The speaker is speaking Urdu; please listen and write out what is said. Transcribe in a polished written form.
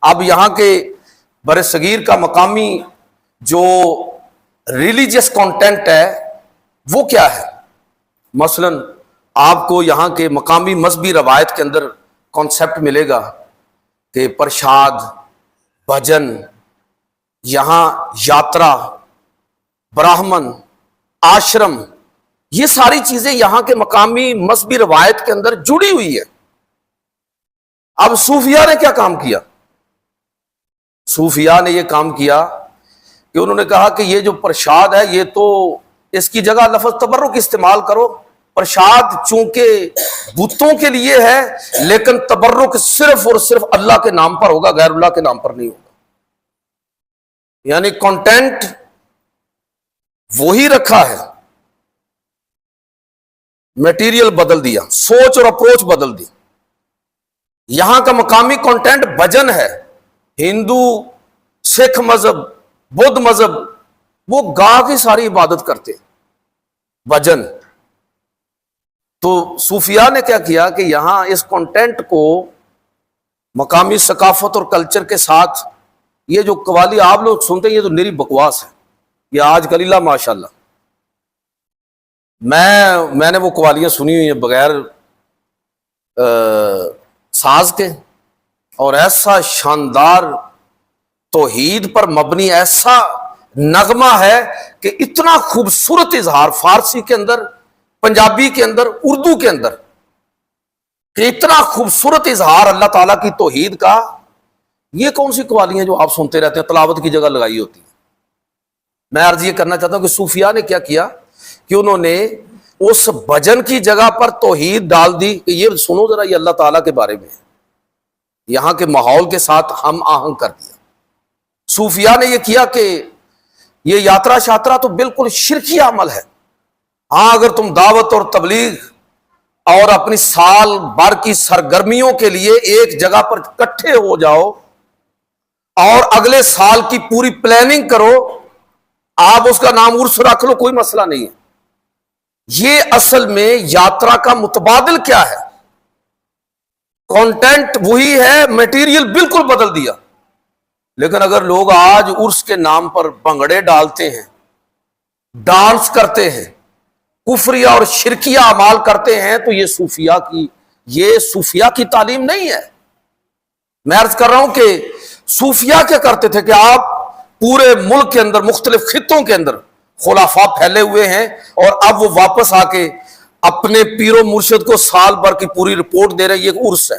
اب یہاں کے بر صغیر کا مقامی جو ریلیجیس کانٹینٹ ہے وہ کیا ہے؟ مثلا آپ کو یہاں کے مقامی مذہبی روایت کے اندر کانسیپٹ ملے گا کہ پرشاد، بھجن، یہاں یاترا، براہمن، آشرم، یہ ساری چیزیں یہاں کے مقامی مذہبی روایت کے اندر جڑی ہوئی ہے۔ اب صوفیاء نے کیا کام کیا؟ صوفیاء نے یہ کام کیا کہ انہوں نے کہا کہ یہ جو پرشاد ہے یہ تو اس کی جگہ لفظ تبرک استعمال کرو، پرشاد چونکہ بتوں کے لیے ہے لیکن تبرک صرف اور صرف اللہ کے نام پر ہوگا، غیر اللہ کے نام پر نہیں ہوگا۔ یعنی کنٹینٹ وہی رکھا ہے، میٹیریل بدل دیا، سوچ اور اپروچ بدل دی۔ یہاں کا مقامی کنٹینٹ بھجن ہے۔ ہندو، سکھ مذہب، بدھ مذہب وہ گاہ کی ساری عبادت کرتے ہیں، بھجن۔ تو صوفیاء نے کیا کیا کہ یہاں اس کنٹینٹ کو مقامی ثقافت اور کلچر کے ساتھ، یہ جو قوالی آپ لوگ سنتے ہیں یہ تو نری بکواس ہے، یہ آج کل اللہ ماشاءاللہ، میں نے وہ قوالیاں سنی ہوئی ہیں بغیر ساز کے، اور ایسا شاندار توحید پر مبنی ایسا نغمہ ہے کہ اتنا خوبصورت اظہار فارسی کے اندر، پنجابی کے اندر، اردو کے اندر، کہ اتنا خوبصورت اظہار اللہ تعالیٰ کی توحید کا۔ یہ کون سی قوالیاں جو آپ سنتے رہتے ہیں تلاوت کی جگہ لگائی ہوتی ہیں؟ میں عرض یہ کرنا چاہتا ہوں کہ صوفیاء نے کیا کیا کہ انہوں نے اس بھجن کی جگہ پر توحید ڈال دی کہ یہ سنو ذرا، یہ اللہ تعالیٰ کے بارے میں ہے، یہاں کے ماحول کے ساتھ ہم آہنگ کر دیا۔ صوفیاء نے یہ کیا کہ یہ یاترا شاترا تو بالکل شرکی عمل ہے۔ ہاں اگر تم دعوت اور تبلیغ اور اپنی سال بھر کی سرگرمیوں کے لیے ایک جگہ پر اکٹھے ہو جاؤ اور اگلے سال کی پوری پلاننگ کرو، آپ اس کا نام عرس رکھ لو، کوئی مسئلہ نہیں ہے۔ یہ اصل میں یاترا کا متبادل کیا ہے؟ کانٹینٹ وہی ہے، میٹیریل بالکل بدل دیا۔ لیکن اگر لوگ آج عرس کے نام پر بھنگڑے ڈالتے ہیں، ڈانس کرتے ہیں، کفریہ اور شرکیہ اعمال کرتے ہیں، تو یہ صوفیاء کی تعلیم نہیں ہے۔ میں عرض کر رہا ہوں کہ صوفیاء کیا کرتے تھے کہ آپ پورے ملک کے اندر مختلف خطوں کے اندر خلفاء پھیلے ہوئے ہیں، اور اب وہ واپس آ کے اپنے پیر و مرشد کو سال بھر کی پوری رپورٹ دے رہے ہیں، یہ عرس ہے۔